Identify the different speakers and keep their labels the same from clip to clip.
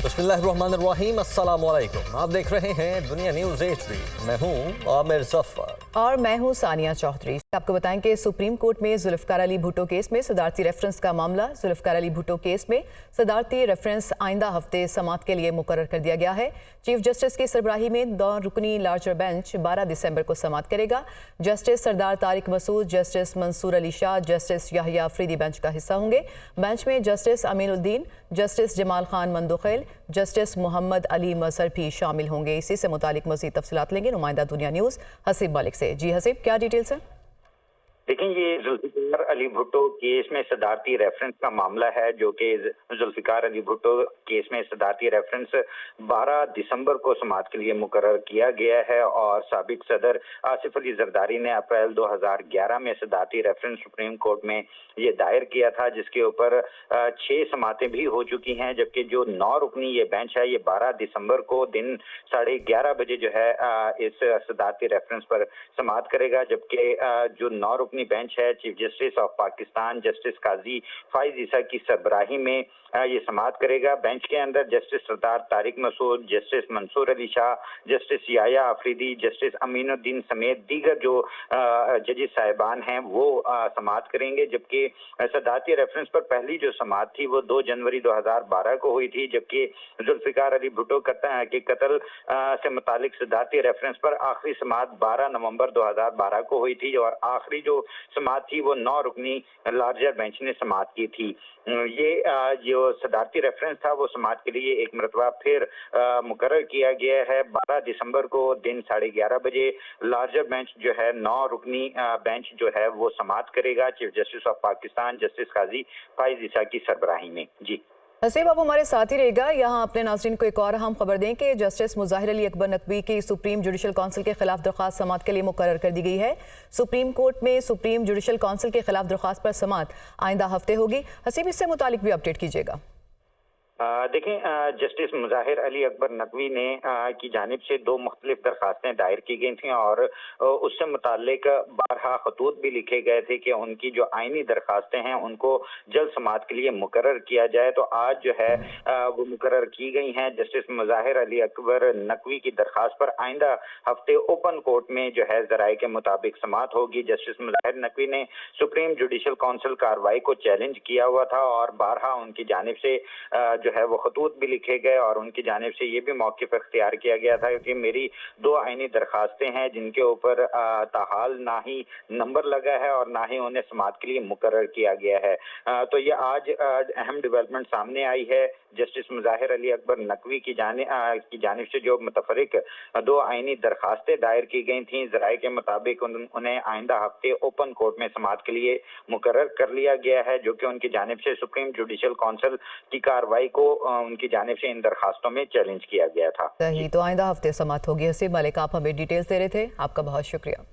Speaker 1: बिस्मिल्लाहिर्रहमानिर्रहीम, अस्सलाम वालेकुम। आप देख रहे हैं दुनिया न्यूज़ HD। मैं हूं आमिर जफर
Speaker 2: और मैं हूं सानिया चौधरी। आपको बताएं कि सुप्रीम कोर्ट में जुल्फ़िकार अली भुट्टो केस में सदारती रेफरेंस का मामला। जुल्फ़िकार अली भुट्टो केस में सदारती रेफरेंस आइंदा हफ्ते समाअत के लिए मुकर्रर कर दिया गया है। चीफ जस्टिस की सरबराही में 2 रुकनी लार्जर बेंच 12 दिसंबर को समाअत करेगा। Justice Sardar Tariq Masood, justice Mansoor Ali Shah, justice Yahya Afridi bench का हिस्सा होंगे। बेंच में justice Aminuddin, justice Jamal Khan Mandokhail, justice Mohammad Ali Mazhar भी शामिल होंगे। इसी से मुतालिक मज़ीद तफसीलात लेंगे नुमाइंदा दुनिया न्यूज़ हसीब मालिक से। जी हसीब, क्या डिटेल्स है?
Speaker 3: लेकिन ये जुल्फ़िकार अली भुट्टो केस में सदारती रेफरेंस का मामला है, जो कि जुल्फ़िकार अली भुट्टो केस में सदारती रेफरेंस 12 दिसंबर को समाअत के लिए मुकर्रर किया गया है। और साबिक सदर आसिफ अली जरदारी ने अप्रैल 2011 में सदारती रेफरेंस सुप्रीम कोर्ट में ये दायर किया था, जिसके ऊपर 6 समाअतें भी हो चुकी हैं। जबकि जो 9 रुकनी ये बेंच है, ये 12 दिसंबर को दिन 11:30 बजे जो है इस सदारती रेफरेंस पर समाअत करेगा। जबकि जो 9 रुकनी बेंच है, chief justice of Pakistan justice Qazi Faez Isa की सरबराही में ये समाअत करेगा। बेंच के अंदर justice Sardar Tariq Masood, justice Mansoor Ali Shah, justice Yahya Afridi, justice Aminuddin समेत दीगर जो जजेस साहिबान हैं वो समाअत करेंगे। जबकि सदारती रेफरेंस पर पहली जो समाअत थी वो 2 जनवरी 2012 को हुई थी। जबकि जुल्फ़िकार अली भुट्टो के कत्ल से मुतालिक सदारती रेफरेंस पर आखिरी समाअत 12 नवंबर 2012 को हुई थी और आखिरी जो समाअत थी वो 9 रुकनी लार्जर बेंच ने समाअत की थी। ये जो सदारती रेफरेंस था वो समाअत के लिए एक मरतबा फिर मुकर्रर किया गया है। 12 दिसंबर को दिन 11:30 बजे लार्जर बेंच जो है 9 रुकनी बेंच जो है वो समाअत करेगा chief justice of Pakistan justice Qazi Faez Isa की सरबराही में। जी
Speaker 2: हसीब, आप हमारे साथ ही रहेगा। यहाँ अपने नाज़रीन को एक और अहम खबर दें कि जस्टिस मुज़ाहिर अली अकबर नकवी की सुप्रीम जुडिशल काउंसिल के खिलाफ दरख्वास्त समाअत के लिए मुकर्रर कर दी गई है। सुप्रीम कोर्ट में सुप्रीम जुडिशल काउंसिल के खिलाफ दरख्वास्त पर समाअत आइंदा हफ्ते होगी। हसीब, इससे मुतालिक भी अपडेट कीजिएगा।
Speaker 3: देखें, जस्टिस मुज़ाहिर अली अकबर नकवी ने की जानिब से 2 मुख्तलिफ दरखास्तें दायर की गई थी और उससे मुतालिक बारहा खतूत भी लिखे गए थे कि उनकी जो आइनी दरखास्तें हैं उनको जल्द समाअत के लिए मुकर्रर किया जाए। तो आज जो है वो मुकर्रर की गई हैं। जस्टिस मुज़ाहिर अली अकबर नकवी की दरखास्त पर आइंदा हफ्ते ओपन कोर्ट में जो है ज़राए के मुताबिक समाअत होगी। जस्टिस मुज़ाहिर नकवी ने सुप्रीम जुडिशल काउंसिल कार्रवाई को चैलेंज किया हुआ था और बारहा उनकी जानिब से जो है वो खतूत भी लिखे गए और उनकी जानिब से ये भी मौक़िफ़ इख्तियार किया गया था कि मेरी 2 आइनी दरखास्तें हैं जिनके ऊपर ताहाल ना ही नंबर लगा है और ना ही उन्हें समाअत के लिए मुकर्रर किया गया है। तो ये आज अहम डेवलपमेंट सामने आई है। जस्टिस मुज़ाहिर अली अकबर नकवी की जानिब से जो मुतफरिक 2 आइनी दरखास्तें दायर की गई थी, ज़राए के मुताबिक उन्हें आइंदा हफ्ते ओपन कोर्ट में समाअत के लिए मुकर्रर कर लिया गया है, जो कि उनकी जानिब से सुप्रीम जुडिशल काउंसिल की कार्रवाई को उनकी जानिब से इन दरखास्तों में चैलेंज किया गया था।
Speaker 2: सही, तो आइंदा हफ्ते समाअत होगी। हसीब मालिक, आप हमें डिटेल्स दे रहे थे, आपका बहुत शुक्रिया।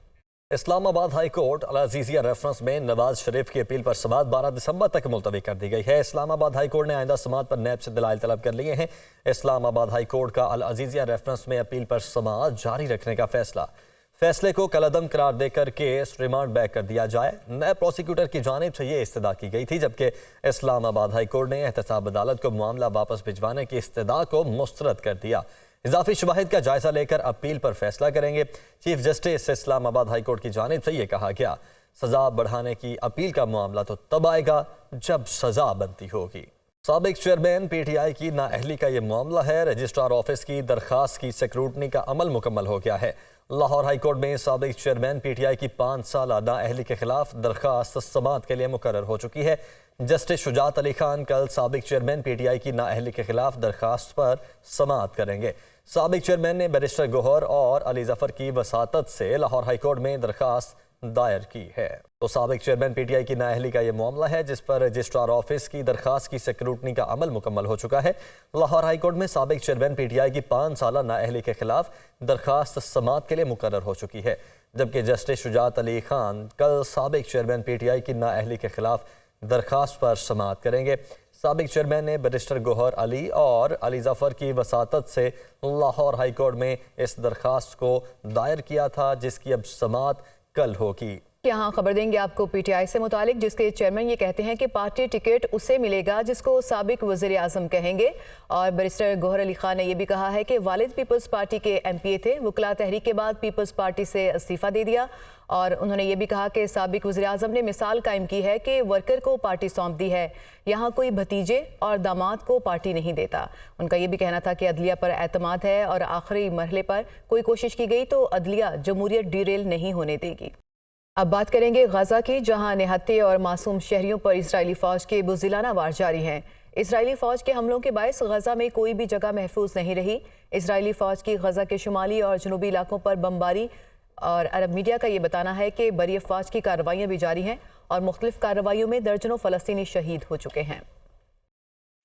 Speaker 1: इस्लामाबाद हाई कोर्ट अल अज़ीज़िया रेफरेंस में नवाज शरीफ की अपील पर समाअत 12 दिसंबर तक मुलतवी कर दी गई है। इस्लामाबाद हाई कोर्ट ने आइंदा समाअत पर नैब से दलाइल तलब कर लिए हैं। इस्लामाबाद हाई कोर्ट का अल अज़ीज़िया रेफरेंस में अपील पर समाअत जारी रखने का फैसले को कलअदम करार देकर केस रिमांड बैक कर दिया जाए। नए प्रोसिक्यूटर की जानिब से ये इस्तदा की गई थी, जबकि इस्लामाबाद हाई कोर्ट ने एहतसाब अदालत को मामला वापस भिजवाने की इस्तदा को मुस्तरद कर दिया। इजाफी शवाहिद का जायजा लेकर अपील पर फैसला करेंगे। Chief justice Islamabad high court की जानिब से ये कहा गया, सजा बढ़ाने की अपील का मामला तो तब आएगा जब सजा बनती होगी। साबिक चेयरमैन PTI की नाअहली का ये मामला है। रजिस्ट्रार ऑफिस की दरखास्त की स्क्रूटनी का अमल मुकम्मल हो गया है। लाहौर हाई कोर्ट में साबिक चेयरमैन PTI की 5 साला नाअहली के खिलाफ दरखास्त समाअत के लिए मुकर्रर हो चुकी है। जस्टिस शुजात अली खान कल साबिक चेयरमैन PTI की नाअहली के खिलाफ दरखास्त पर समाअत करेंगे। साबिक चेयरमैन ने बैरिस्टर गौहर और अली जफर की वसातत से लाहौर हाई कोर्ट में दरखास्त दायर की है। तो साबिक चेयरमैन PTI की नाअहली का ये मामला है, जिस पर रजिस्ट्रार ऑफिस की दरखास्त की स्क्रूटनी का अमल मुकम्मल हो चुका है। लाहौर हाई कोर्ट में साबिक चेयरमैन PTI की 5 साला नाअहली के खिलाफ दरखास्त समाअत के लिए मुकर्रर हो चुकी है। जबकि जस्टिस शुजात अली खान कल साबिक चेयरमैन PTI की नाअहली के खिलाफ दरखास्त पर समाअत करेंगे। साबिक चेयरमैन ने बैरिस्टर गौहर अली और अली जफर की वसातत से लाहौर हाई कोर्ट में इस दरखास्त को दायर किया था, जिसकी अब समाअत कल होगी।
Speaker 2: यहाँ खबर देंगे आपको पीटीआई से मुतालिक, जिसके चेयरमैन ये कहते हैं कि पार्टी टिकट उसे मिलेगा जिसको साबिक वज़ीर आज़म कहेंगे। और बैरिस्टर गौहर अली खान ने यह भी कहा है कि वालिद पीपल्स पार्टी के एमपीए थे, वकला तहरीक के बाद पीपल्स पार्टी से इस्तीफ़ा दे दिया। और उन्होंने ये भी कहा कि साबिक वज़ीर आज़म ने मिसाल कायम की है कि वर्कर को पार्टी सौंप दी है, यहाँ कोई भतीजे और दामाद को पार्टी नहीं देता। उनका ये भी कहना था कि अदलिया पर एतमाद है और आखिरी मरहले पर कोई कोशिश की गई तो अदलिया जमहूरियत डीरेल नहीं होने देगी। अब बात करेंगे गजा की, जहाँ निहत्थे और मासूम शहरियों पर इसराइली फ़ौज के बुज़दिलाना वार जारी हैं। इसराइली फ़ौज के हमलों के बायस गजा में कोई भी जगह महफूज नहीं रही। इसराइली फ़ौज की गजा के शुमाली और जनूबी इलाकों पर बमबारी और अरब मीडिया का ये बताना है कि बरी अफ़वाज की कार्रवाइयाँ भी जारी हैं और मुख्तलिफ कार्रवाइयों में दर्जनों फ़लस्तीनी शहीद हो चुके हैं।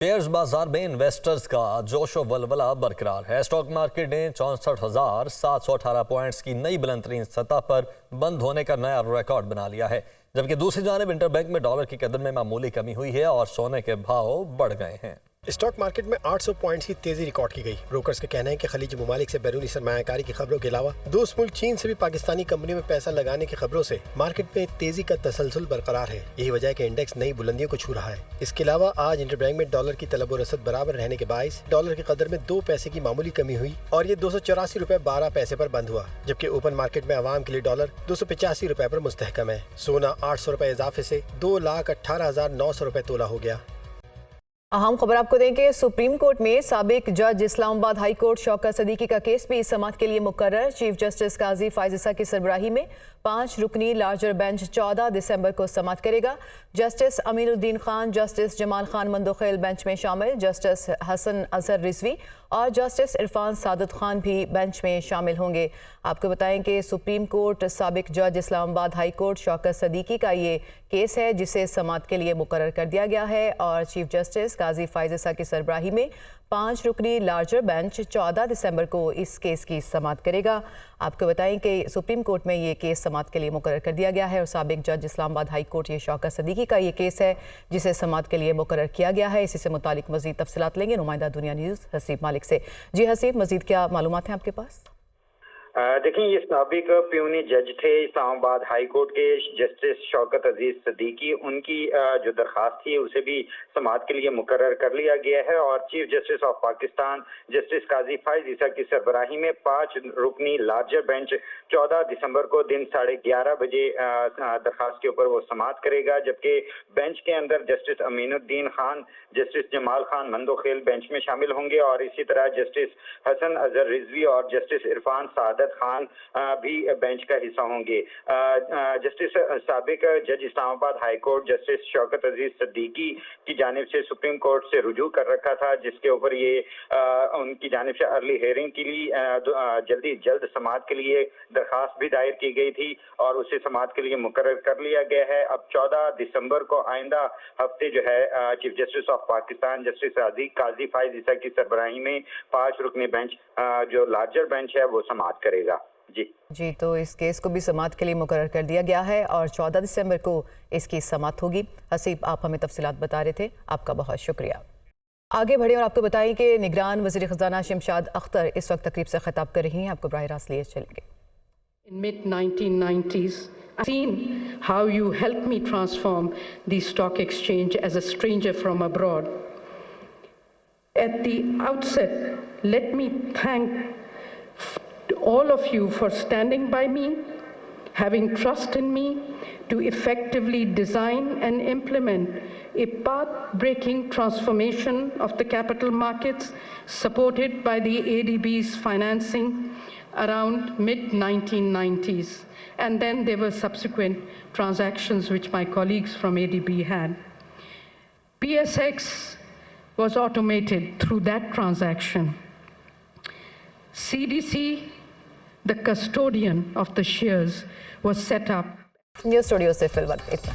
Speaker 1: शेयर्स बाजार में इन्वेस्टर्स का जोश व वलवला बरकरार है। स्टॉक मार्केट ने 64,718 पॉइंट्स की नई बुलंदतरीन सतह पर बंद होने का नया रिकॉर्ड बना लिया है, जबकि दूसरी जानिब इंटरबैंक में डॉलर की कदर में मामूली कमी हुई है और सोने के भाव बढ़ गए हैं।
Speaker 4: स्टॉक मार्केट में 800 पॉइंट्स की तेजी रिकॉर्ड की गई। ब्रोकर्स का कहना है कि खलीज ममालिक से बैरूनी सरमायाकारी की खबरों के अलावा दोस्त मुल्क चीन से भी पाकिस्तानी कंपनियों में पैसा लगाने की खबरों से मार्केट में तेजी का तसलसल बरकरार है। यही वजह है कि इंडेक्स नई बुलंदियों को छू रहा है। इसके अलावा आज इंटरबैंक में डॉलर की तलब और रसद बराबर रहने के बायस डॉलर की कदर में 2 पैसे की मामूली कमी हुई और ये 284 रुपए 12 पैसे पर बंद हुआ, जबकि ओपन मार्केट में आवाम के लिए डॉलर 285 रुपए पर मुस्तहकम है। सोना 800 रुपए इजाफे से 2,18,900 रुपए तोला हो गया।
Speaker 2: अहम खबर आपको दें कि सुप्रीम कोर्ट में साबिक जज इस्लामाबाद हाई कोर्ट शौकत सदीकी का केस भी समाअत के लिए मुकर्रर। चीफ जस्टिस काजी फायज ईसा की सरबराही में 5 रुकनी लार्जर बेंच 14 दिसंबर को समाअत करेगा। Justice Aminuddin Khan, justice Jamal Khan Mandokhel bench में शामिल, जस्टिस हसन अजहर रिजवी और जस्टिस इरफान सादत खान भी बेंच में शामिल होंगे। आपको बताएं कि सुप्रीम कोर्ट साबिक जज इस्लामाबाद हाई कोर्ट शौकत सदीकी का ये केस है जिसे समाअत के लिए मुकर्रर कर दिया गया है और चीफ जस्टिस काजी फायज ईसा की सरबराही में 5 रुकनी लार्जर बेंच 14 दिसंबर को इस केस की समाअत करेगा। आपको बताएं कि सुप्रीम कोर्ट में ये केस समाअत के लिए मुकर्रर कर दिया गया है और साबिक जज इस्लामाबाद हाई कोर्ट ये शौकत सदीकी का ये केस है जिसे समाअत के लिए मुकर्रर किया गया है। इसी से मुतालिक मजीद तफसीलात लेंगे नुमाइंदा दुनिया न्यूज़ हसीब मालिक से। जी हसीब, मजीद क्या मालूमात हैं आपके पास?
Speaker 3: देखिए, ये साबिक प्यूनी जज थे इस्लामाबाद हाई कोर्ट के जस्टिस शौकत अजीज सदीकी। उनकी जो दरख्वास्त थी उसे भी समाअत के लिए मुकर्रर कर लिया गया है और chief justice of Pakistan justice Qazi Faez Isa की सरबराही में 5 रुकनी लार्जर बेंच 14 दिसंबर को दिन 11:30 बजे दरख्वास्त के ऊपर वो समाअत करेगा, जबकि बेंच के अंदर justice Aminuddin Khan, justice Jamal Khan Mandokhel bench में शामिल होंगे और इसी तरह जस्टिस हसन अजहर रिजवी और जस्टिस इरफान सादत खान भी बेंच का हिस्सा होंगे। जस्टिस साबिक जज Islamabad high court justice Shaukat Aziz Siddiqui की जानिब से सुप्रीम कोर्ट से रुजू कर रखा था, जिसके ऊपर ये उनकी जानिब से अर्ली हेयरिंग के लिए जल्द समाअत के लिए दरखास्त भी दायर की गई थी और उसे समाअत के लिए मुकर्रर कर लिया गया है। अब 14 दिसंबर को आइंदा हफ्ते जो है chief justice of Pakistan justice Qazi Faez Isa की सरबराही में 5 रुकनी बेंच जो लार्जर बेंच है वो समाअत करेगा। जी,
Speaker 2: तो इस केस को भी समाअत के लिए मुकर्रर कर दिया गया है और 14 दिसंबर को इसकी समाअत होगी। हसीब, आप हमें तफसीलात बता रहे थे, आपका बहुत शुक्रिया। आगे बढ़े और आपको बताएं कि निगरान वज़ीर ख़ज़ाना शमशाद अख्तर इस वक्त तकरीब से खिताब कर रही हैं। आपको बराह रास्त लिए चलेंगे।
Speaker 5: In mid-1990s, I've seen how you helped me transform the stock exchange as a stranger from abroad. At the outset, let me thank all of you for standing by me, having trust in me to effectively design and implement a path-breaking transformation of the capital markets supported by the ADB's financing around mid-1990s. And then there were subsequent transactions which my colleagues from ADB had. PSX was automated through that transaction. CDC, the custodian of the shares, was set up.
Speaker 2: News studio से फिलहाल इतना।